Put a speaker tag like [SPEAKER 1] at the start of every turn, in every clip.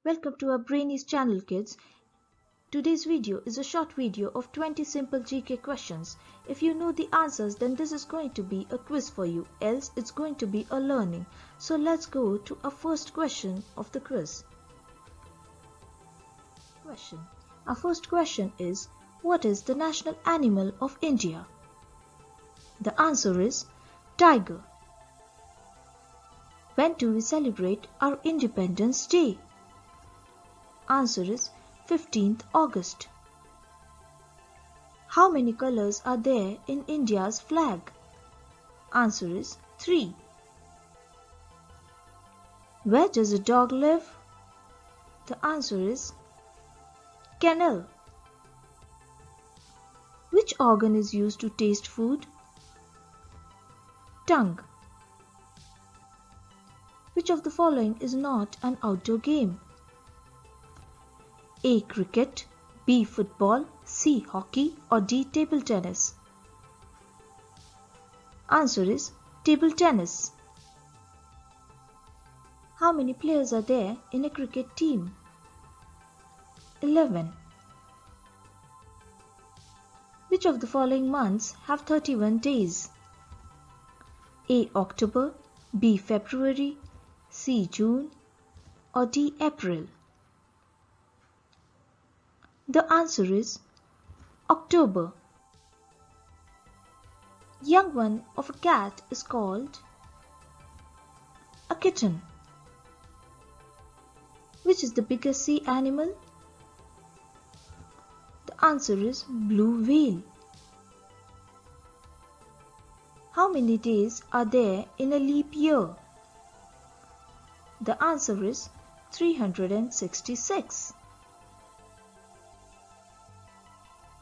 [SPEAKER 1] Welcome to our Brainies channel, kids. Today's video is a short video of 20 simple GK questions. If you know the answers, then this is going to be a quiz for you, else it's going to be a learning. So let's go to our first question of the quiz. Our first question is, what is the national animal of India? The answer is tiger. When do we celebrate our Independence Day? Answer is 15th August. How many colors are there in India's flag? Answer is 3. Where does a dog live? The answer is kennel. Which organ is used to taste food? Tongue. Which of the following is not an outdoor game? A. Cricket, B. Football, C. Hockey or D. Table tennis? Answer is table tennis. How many players are there in a cricket team? 11. Which of the following months have 31 days? A. October, B. February, C. June or D. April? The answer is October. Young one of a cat is called a kitten. Which is the biggest sea animal? The answer is blue whale. How many days are there in a leap year? The answer is 366.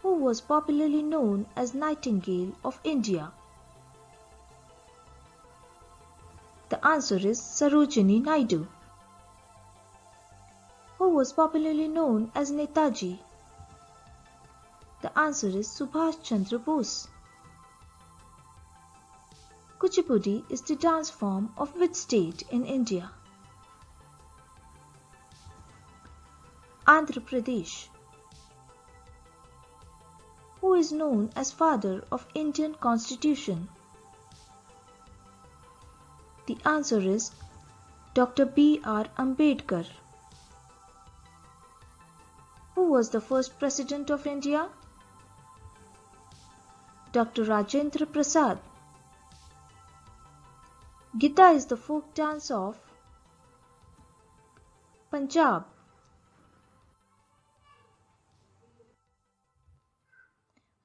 [SPEAKER 1] Who was popularly known as Nightingale of India? The answer is Sarojini Naidu. Who was popularly known as Netaji? The answer is Subhash Chandra Bose. Kuchipudi is the dance form of which state in India? Andhra Pradesh. Who is known as father of Indian Constitution? The answer is Dr. B.R. Ambedkar. Who was the first president of India? Dr. Rajendra Prasad. Gitta is the folk dance of Punjab.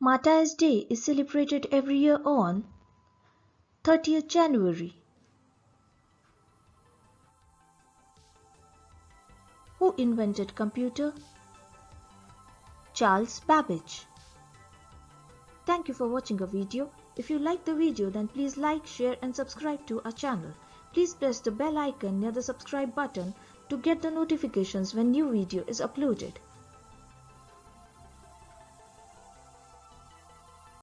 [SPEAKER 1] Mata's Day is celebrated every year on 30th January. Who invented computer? Charles Babbage. Thank you for watching our video. If you like the video, then please like, share and subscribe to our channel. Please press the bell icon near the subscribe button to get the notifications when new video is uploaded.